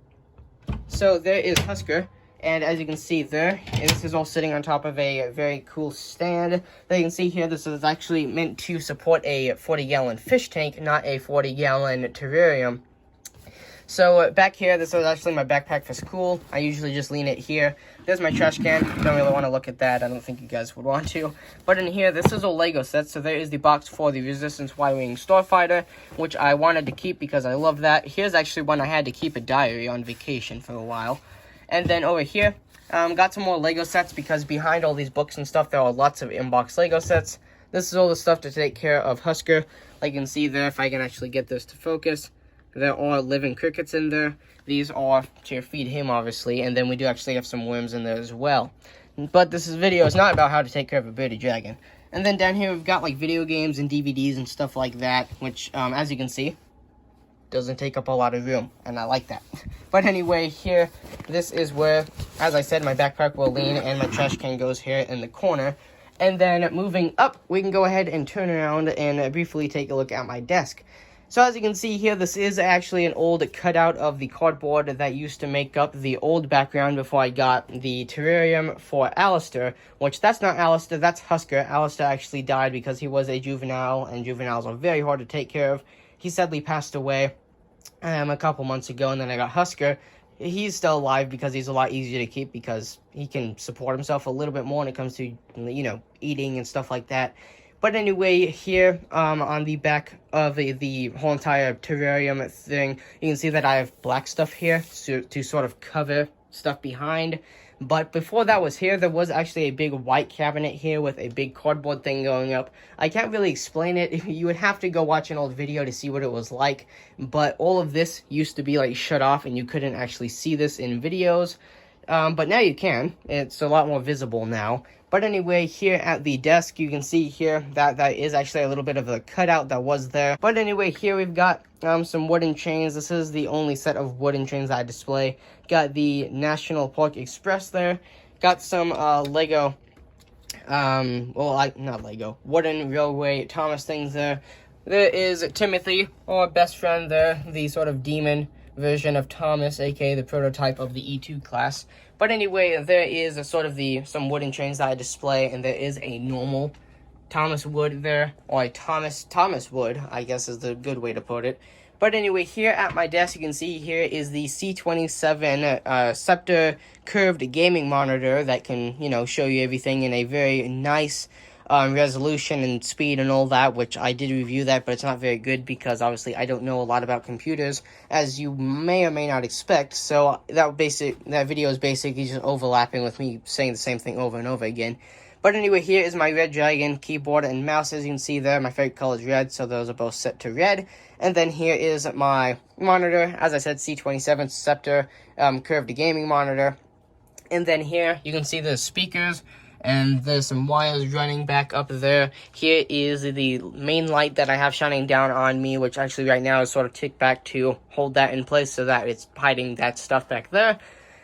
So there is Husker, and as you can see there, and this is all sitting on top of a very cool stand. That you can see here, this is actually meant to support a 40-gallon fish tank, not a 40-gallon terrarium. So back here, this is actually my backpack for school. I usually just lean it here. There's my trash can. Don't really want to look at that. I don't think you guys would want to. But in here, this is a Lego set. So there is the box for the Resistance Y-Wing Starfighter, which I wanted to keep because I love that. Here's actually when I had to keep a diary on vacation for a while. And then over here, got some more Lego sets because behind all these books and stuff, there are lots of inbox Lego sets. This is all the stuff to take care of Husker. Like you can see there, if I can actually get this to focus, there are living crickets in there. These are to feed him, obviously, and then we do actually have some worms in there as well. But this video is not about how to take care of a bearded dragon. And then down here we've got like video games and DVDs and stuff like that, which, as you can see, doesn't take up a lot of room, and I like that. But anyway, here, this is where, as I said, my backpack will lean, and my trash can goes here in the corner. And then moving up, we can go ahead and turn around and briefly take a look at my desk. So as you can see here, this is actually an old cutout of the cardboard that used to make up the old background before I got the terrarium for Alistair, which that's not Alistair, that's Husker. Alistair actually died because he was a juvenile, and juveniles are very hard to take care of. He sadly passed away a couple months ago, and then I got Husker. He's still alive because he's a lot easier to keep because he can support himself a little bit more when it comes to, you know, eating and stuff like that. But anyway, here on the back of the whole entire terrarium thing, you can see that I have black stuff here to sort of cover stuff behind. But before that was here, there was actually a big white cabinet here with a big cardboard thing going up. I can't really explain it. You would have to go watch an old video to see what it was like. But all of this used to be like shut off and you couldn't actually see this in videos. But now you can. It's a lot more visible now. But anyway, here at the desk, you can see here that is actually a little bit of a cutout that was there. But anyway, here we've got some wooden chains. This is the only set of wooden chains I display. Got the National Park Express there. Got some Lego, not Lego, wooden railway Thomas things there. There is Timothy, our best friend there, the sort of demon version of Thomas, aka the prototype of the E2 class. But anyway, there is a sort of some wooden chains that I display, and there is a normal Thomas wood there, or a Thomas wood, I guess is the good way to put it. But anyway, here at my desk, you can see here is the C27 Scepter curved gaming monitor that can, you know, show you everything in a very nice resolution and speed and all that, which I did review that, but it's not very good because obviously I don't know a lot about computers, as you may or may not expect. So that video is basically just overlapping with me saying the same thing over and over again. But anyway, here is my Red Dragon keyboard and mouse. As you can see there, my favorite color is red, so those are both set to red. And then here is my monitor. As I said, C27 Scepter curved gaming monitor. And then here, you can see the speakers, and there's some wires running back up there. Here is the main light that I have shining down on me, which actually right now is sort of ticked back to hold that in place so that it's hiding that stuff back there.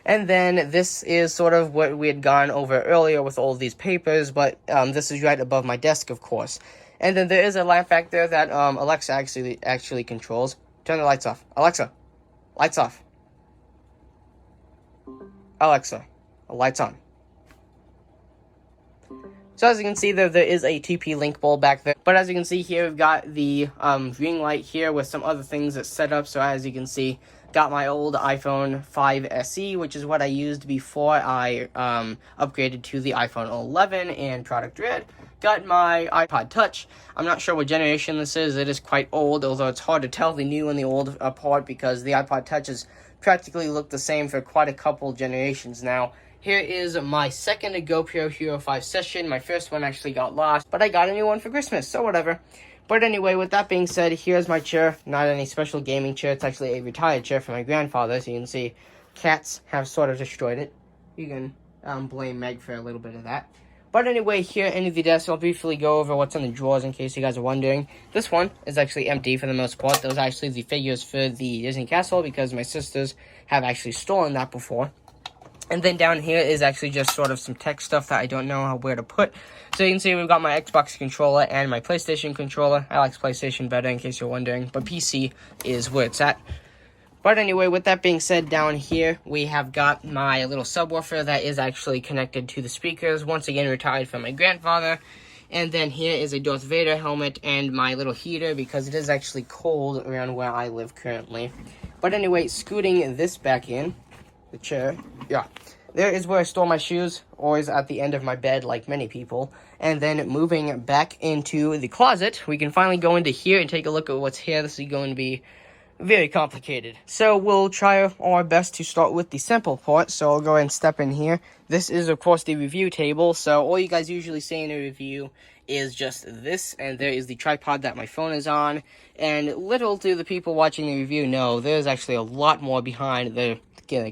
And then this is sort of what we had gone over earlier with all of these papers, but this is right above my desk, of course. And then there is a lamp back there that Alexa actually controls. Turn the lights off. Alexa, lights off. Alexa, lights on. So as you can see, there is a TP-Link bulb back there. But as you can see here, we've got the ring light here with some other things that's set up. So as you can see, got my old iPhone 5 SE, which is what I used before I upgraded to the iPhone 11 in Product Red. Got my iPod Touch. I'm not sure what generation this is. It is quite old, although it's hard to tell the new and the old apart because the iPod Touch has practically looked the same for quite a couple generations now. Here is my second GoPro Hero 5 session. My first one actually got lost, but I got a new one for Christmas, so whatever. But anyway, with that being said, here's my chair. Not any special gaming chair. It's actually a retired chair from my grandfather, so you can see cats have sort of destroyed it. You can blame Meg for a little bit of that. But anyway, here in the desk, I'll briefly go over what's in the drawers in case you guys are wondering. This one is actually empty for the most part. Those are actually the figures for the Disney Castle because my sisters have actually stolen that before. And then down here is actually just sort of some tech stuff that I don't know where to put. So you can see we've got my Xbox controller and my PlayStation controller. I like PlayStation better in case you're wondering, but PC is where it's at. But anyway, with that being said, down here we have got my little subwoofer that is actually connected to the speakers. Once again, retired from my grandfather. And then here is a Darth Vader helmet and my little heater because it is actually cold around where I live currently. But anyway, scooting this back in, the chair, yeah, there is where I store my shoes, always at the end of my bed like many people. And then moving back into the closet, we can finally go into here and take a look at what's here. This is going to be very complicated. So we'll try our best to start with the simple part. So I'll go ahead and step in here. This is, of course, the review table. So all you guys usually see in a review is just this, and there is the tripod that my phone is on. And little do the people watching the review know, there's actually a lot more behind the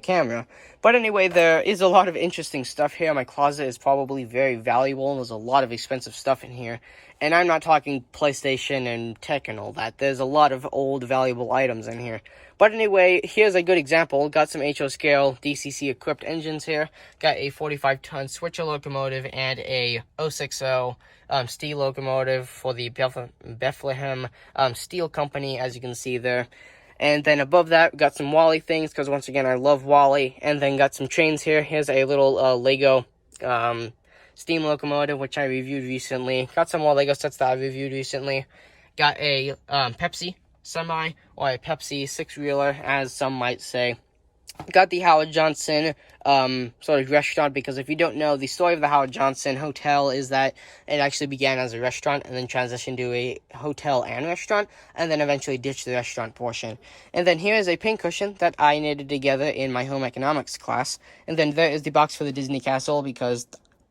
camera. But anyway, there is a lot of interesting stuff here. My closet is probably very valuable, and there's a lot of expensive stuff in here. And I'm not talking PlayStation and tech and all that. There's a lot of old valuable items in here. But anyway, here's a good example. Got some HO scale DCC equipped engines here. Got a 45-ton switcher locomotive and a 060 steel locomotive for the Bethlehem Steel Company, as you can see there. And then above that, got some Wally things, because once again, I love Wally. And then got some trains here. Here's a little Lego steam locomotive, which I reviewed recently. Got some more Lego sets that I reviewed recently. Got a Pepsi semi, or a Pepsi six-wheeler, as some might say. Got the Howard Johnson sort of restaurant, because if you don't know, the story of the Howard Johnson Hotel is that it actually began as a restaurant and then transitioned to a hotel and restaurant, and then eventually ditched the restaurant portion. And then here is a pincushion that I knitted together in my home economics class. And then there is the box for the Disney Castle, because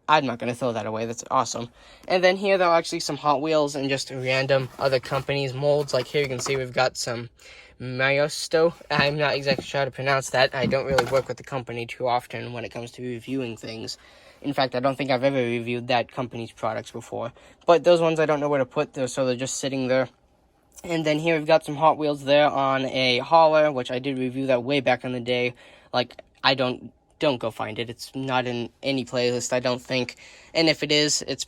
I'm not going to throw that away. That's awesome. And then here there are actually some Hot Wheels and just random other companies' molds. Like here you can see we've got some Mayosto. I'm not exactly sure how to pronounce that. I don't really work with the company too often when it comes to reviewing things. In fact, I don't think I've ever reviewed that company's products before. But those ones I don't know where to put, so they're just sitting there. And then here we've got some Hot Wheels there on a hauler, which I did review that way back in the day. Like, don't go find it. It's not in any playlist, I don't think. And if it is, it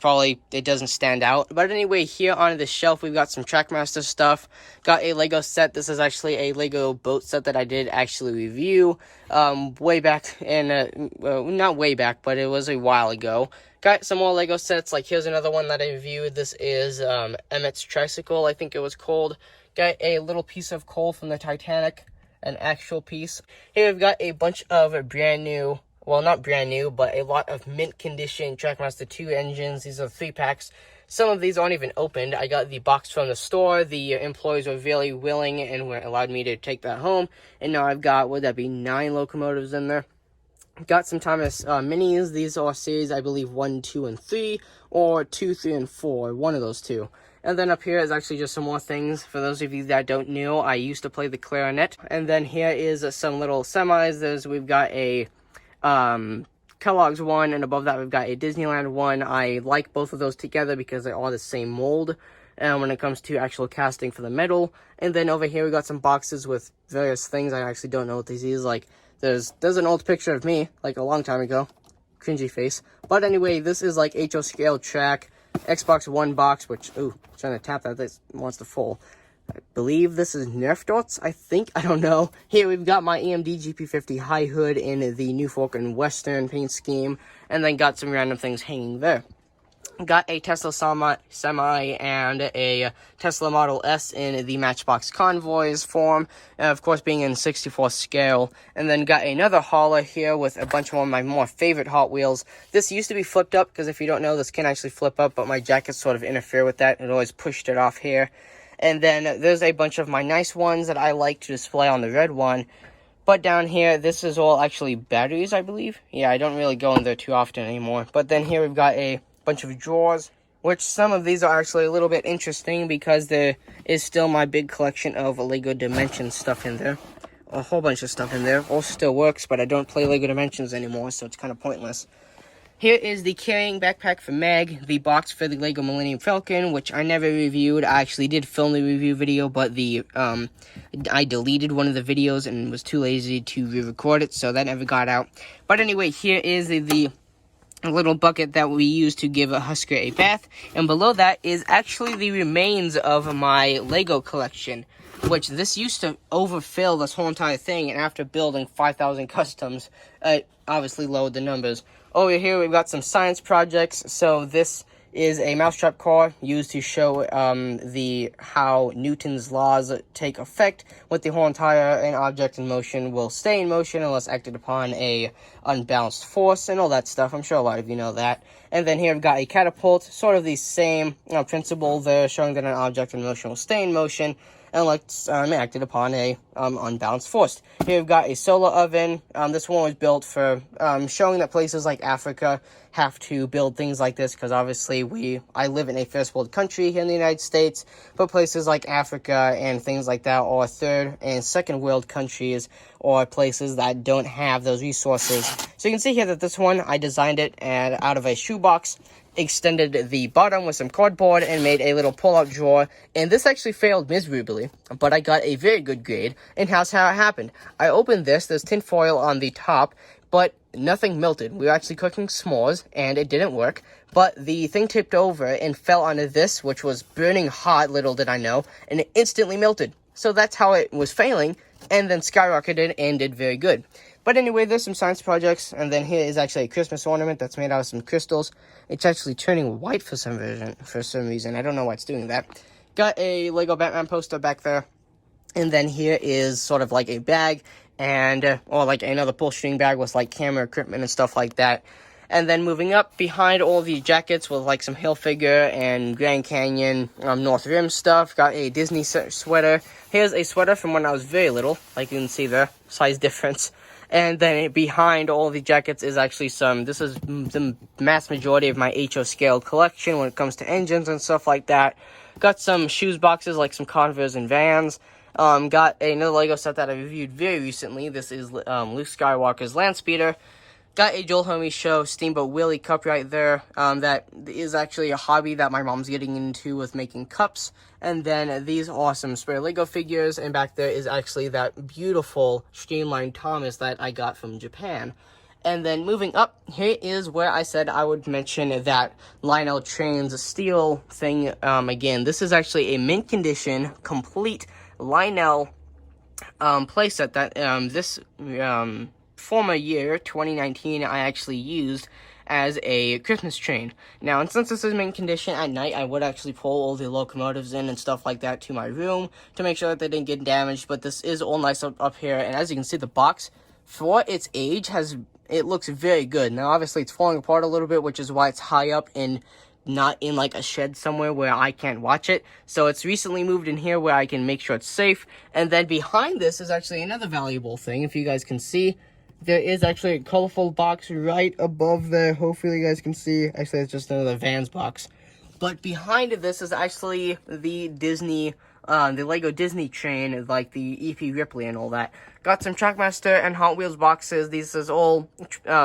doesn't stand out. But anyway, here on the shelf, we've got some Trackmaster stuff. Got a Lego set. This is actually a Lego boat set that I did actually review way back in, not way back, but it was a while ago. Got some more Lego sets. Like, here's another one that I reviewed. This is Emmett's Tricycle, I think it was called. Got a little piece of coal from the Titanic. An actual piece. Here we've got a bunch of brand new, well, not brand new, but a lot of mint condition Trackmaster 2 engines. These are 3-packs. Some of these aren't even opened. I got the box from the store. The employees were really willing and allowed me to take that home. And now I've got, would that be 9 locomotives in there? Got some Thomas minis. These are series, I believe, 1, 2, and 3, or 2, 3, and 4, one of those two. And then up here is actually just some more things. For those of you that don't know, I used to play the clarinet. And then here is some little semis. We've got a Kellogg's one, and above that we've got a Disneyland one. I like both of those together because they're all the same mold when it comes to actual casting for the metal. And then over here we got some boxes with various things. I actually don't know what these is. Like, there's an old picture of me, like a long time ago. Cringy face. But anyway, this is like HO scale track Xbox One box, which, ooh, trying to tap that, this wants to fall. I believe this is Nerf dots, I think, I don't know. Here we've got my AMD GP50 high hood in the New Fork and Western paint scheme, and then got some random things hanging there. Got a Tesla Semi and a Tesla Model S in the Matchbox Convoys form, of course being in 64 scale. And then got another hauler here with a bunch of my more favorite Hot Wheels. This used to be flipped up, because if you don't know, this can actually flip up, but my jackets sort of interfere with that. It always pushed it off here. And then there's a bunch of my nice ones that I like to display on the red one. But down here, this is all actually batteries, I believe. Yeah, I don't really go in there too often anymore. But then here we've got a bunch of drawers, which some of these are actually a little bit interesting because there is still my big collection of Lego Dimensions stuff in there. A whole bunch of stuff in there. All still works, but I don't play Lego Dimensions anymore, so it's kind of pointless. Here is the carrying backpack for Meg, the box for the Lego Millennium Falcon, which I never reviewed. I actually did film the review video, but I deleted one of the videos and was too lazy to re-record it, so that never got out. But anyway, here is the little bucket that we use to give a Husker a bath, and below that is actually the remains of my Lego collection, which this used to overfill this whole entire thing, and after building 5,000 customs, it obviously lowered the numbers. Over here we've got some science projects. So this is a mousetrap car used to show how Newton's laws take effect with the whole entire an object in motion will stay in motion unless acted upon a unbalanced force and all that stuff. I'm sure a lot of you know that. And then here we've got a catapult, sort of the same principle there, showing that an object in motion will stay in motion unless acted upon a unbalanced force. Here we've got a solar oven. This one was built for showing that places like Africa have to build things like this, because obviously I live in a first world country here in the United States, but places like Africa and things like that are third and second world countries, or places that don't have those resources. So you can see here that this one, I designed it and out of a shoebox, extended the bottom with some cardboard, and made a little pull-out drawer. And this actually failed miserably, but I got a very good grade. And here's how it happened. I opened this, there's tin foil on the top, but nothing melted. We were actually cooking s'mores, and it didn't work. But the thing tipped over and fell onto this, which was burning hot, little did I know, and it instantly melted. So that's how it was failing, and then skyrocketed and did very good. But anyway, there's some science projects, and then here is actually a Christmas ornament that's made out of some crystals. It's actually turning white for some reason. I don't know why it's doing that. Got a Lego Batman poster back there. And then here is sort of like a bag, and or like another pull string bag with like camera equipment and stuff like that. And then moving up behind all these jackets with like some Hilfiger and Grand Canyon North Rim stuff. Got a Disney sweater. Here's a sweater from when I was very little, like you can see there, size difference. And then behind all the jackets is actually this is the mass majority of my HO scale collection when it comes to engines and stuff like that. Got some shoes boxes like some Converse and Vans. Got another Lego set that I reviewed very recently. This is Luke Skywalker's Landspeeder. Got a Joel Homie Show Steamboat Willie cup right there. That is actually a hobby that my mom's getting into with making cups. And then these awesome spare Lego figures. And back there is actually that beautiful Streamlined Thomas that I got from Japan. And then moving up, here is where I said I would mention that Lionel Trains steel thing again. This is actually a mint condition, complete Lionel playset that this former year, 2019, I actually used as a Christmas train. Now, and since this is mint condition, at night I would actually pull all the locomotives in and stuff like that to my room to make sure that they didn't get damaged, but this is all nice up here, and as you can see, the box, for its age, it looks very good. Now, obviously, it's falling apart a little bit, which is why it's high up and not in like a shed somewhere where I can't watch it. So it's recently moved in here where I can make sure it's safe. And then behind this is actually another valuable thing, if you guys can see. there is actually a colorful box right above there. Hopefully you guys can see. Actually, it's just another Vans box. But behind this is actually the Disney, the Lego Disney train, like the EP Ripley and all that. Got some Trackmaster and Hot Wheels boxes. These is all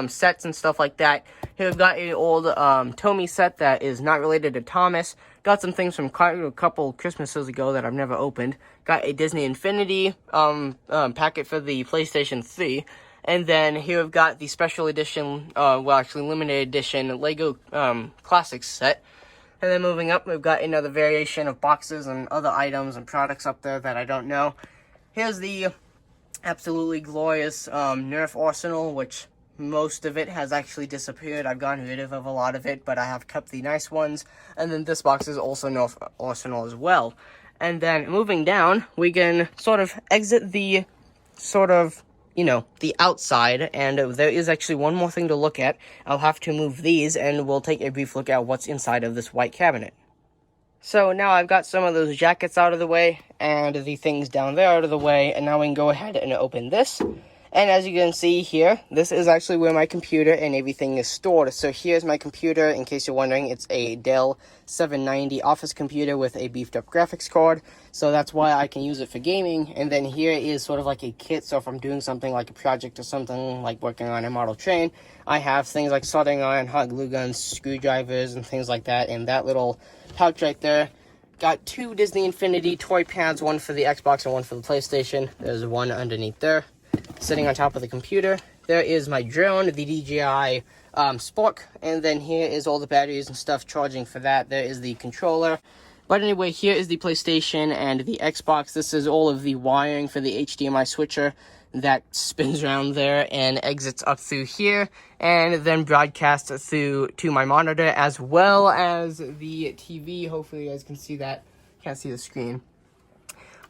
sets and stuff like that. Here we've got an old Tomy set that is not related to Thomas. Got some things from a couple Christmases ago that I've never opened. Got a Disney Infinity packet for the PlayStation 3. And then here we've got the special edition, well, actually limited edition Lego Classics set. And then moving up, we've got another variation of boxes and other items and products up there that I don't know. Here's the absolutely glorious Nerf Arsenal, which most of it has actually disappeared. I've gotten rid of a lot of it, but I have kept the nice ones. And then this box is also Nerf Arsenal as well. And then moving down, we can sort of exit the sort of, you know, the outside, and there is actually one more thing to look at. I'll have to move these, and we'll take a brief look at what's inside of this white cabinet. So now I've got some of those jackets out of the way, and the things down there out of the way, and now we can go ahead and open this. And as you can see here, this is actually where my computer and everything is stored. So here's my computer. In case you're wondering, it's a Dell 790 office computer with a beefed up graphics card. So that's why I can use it for gaming. And then here is sort of like a kit. So if I'm doing something like a project or something like working on a model train, I have things like soldering iron, hot glue guns, screwdrivers, and things like that. And that little pouch right there. Got two Disney Infinity toy pads, one for the Xbox and one for the PlayStation. There's one underneath there, sitting on top of the computer. There is my drone, the DJI Spark, and then here is all the batteries and stuff charging for that. There is the controller. But anyway, here is the PlayStation and the Xbox. This is all of the wiring for the HDMI switcher that spins around there and exits up through here, and then broadcasts through to my monitor, as well as the TV. Hopefully you guys can see that. Can't see the screen.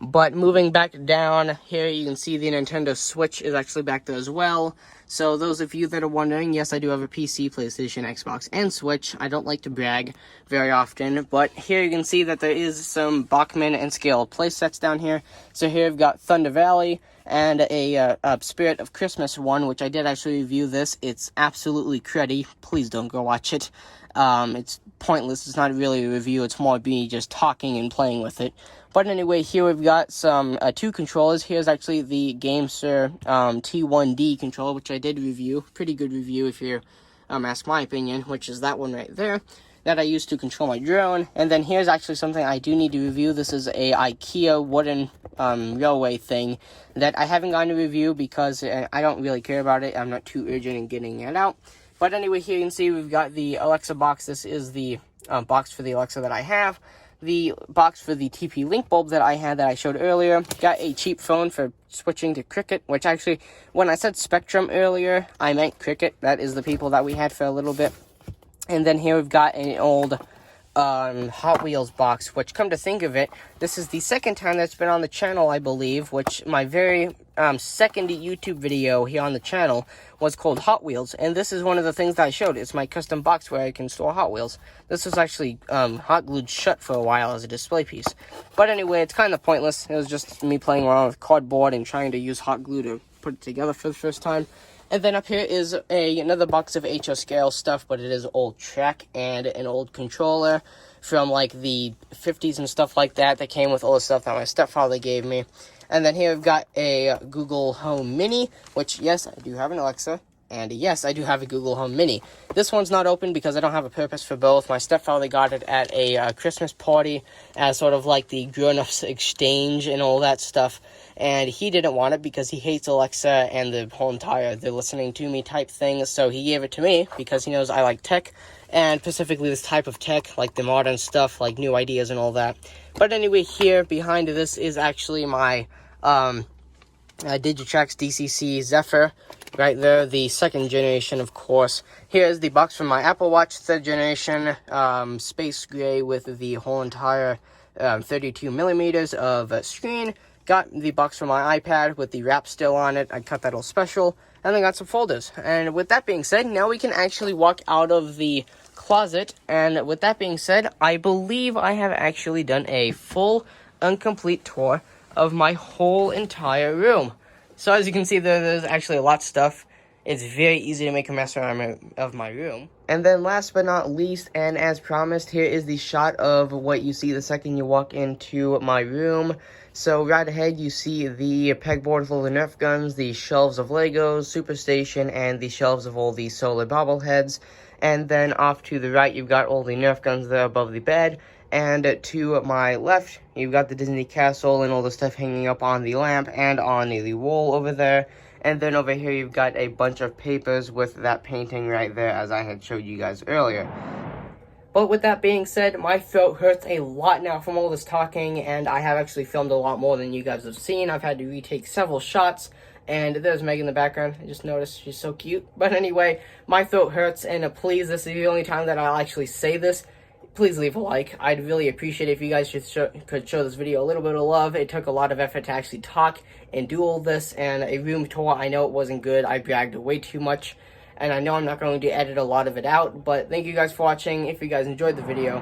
But moving back down here, you can see the Nintendo Switch is actually back there as well. So those of you that are wondering, yes, I do have a PC, PlayStation, Xbox, and Switch. I don't like to brag very often, but here you can see that there is some Bachmann and Scale play sets down here. So here I've got Thunder Valley and a Spirit of Christmas one, which I did actually review this. It's absolutely cruddy. Please don't go watch it. It's pointless. It's not really a review. It's more me just talking and playing with it. But anyway, here we've got some two controllers. Here's actually the GameSir T1D controller, which I did review. Pretty good review if you ask my opinion, which is that one right there that I use to control my drone. And then here's actually something I do need to review. This is a IKEA wooden railway thing that I haven't gotten to review because I don't really care about it. I'm not too urgent in getting it out. But anyway, here you can see we've got the Alexa box. This is the box for the Alexa that I have. The box for the TP-Link bulb that I had that I showed earlier. Got a cheap phone for switching to Cricket, which actually, when I said Spectrum earlier, I meant Cricket. That is the people that we had for a little bit. And then here we've got an old Hot Wheels box, which, come to think of it, this is the second time that's been on the channel, I believe, which my very second YouTube video here on the channel was called Hot Wheels, and this is one of the things that I showed. It's my custom box where I can store Hot Wheels. This was actually hot glued shut for a while as a display piece. But anyway, it's kind of pointless. It was just me playing around with cardboard and trying to use hot glue to put it together for the first time. And then up here is another box of HO Scale stuff, but it is old track and an old controller from like the 50s and stuff like that that came with all the stuff that my stepfather gave me. And then here we've got a Google Home Mini, which, yes, I do have an Alexa, and yes, I do have a Google Home Mini. This one's not open because I don't have a purpose for both. My stepfather got it at a Christmas party as sort of like the grown-ups exchange and all that stuff. And he didn't want it because he hates Alexa and the whole entire "they're listening to me" type thing. So he gave it to me because he knows I like tech, and specifically this type of tech, like the modern stuff, like new ideas and all that. But anyway, here behind this is actually my Digitrax DCC Zephyr. Right there, the second generation, of course. Here's the box from my Apple Watch, third generation, space gray with the whole entire 32 millimeters of screen. Got the box from my iPad with the wrap still on it. I cut that all special. And then got some folders. And with that being said, now we can actually walk out of the closet. And with that being said, I believe I have actually done a full, incomplete tour of my whole entire room. So as you can see, there's actually a lot of stuff. It's very easy to make a mess around of my room. And then last but not least, and as promised, here is the shot of what you see the second you walk into my room. So right ahead you see the pegboard full of Nerf guns, the shelves of Legos, Superstation, and the shelves of all the solar bobbleheads. And then off to the right you've got all the Nerf guns there above the bed. And to my left, you've got the Disney Castle and all the stuff hanging up on the lamp and on the wall over there. And then over here, you've got a bunch of papers with that painting right there, as I had showed you guys earlier. But with that being said, my throat hurts a lot now from all this talking, and I have actually filmed a lot more than you guys have seen. I've had to retake several shots, and there's Meg in the background. I just noticed she's so cute. But anyway, my throat hurts, and please, this is the only time that I'll actually say this. Please leave a like. I'd really appreciate it if you guys could show this video a little bit of love. It took a lot of effort to actually talk and do all this, and a room tour, I know it wasn't good. I bragged way too much, and I know I'm not going to edit a lot of it out, but thank you guys for watching. If you guys enjoyed the video,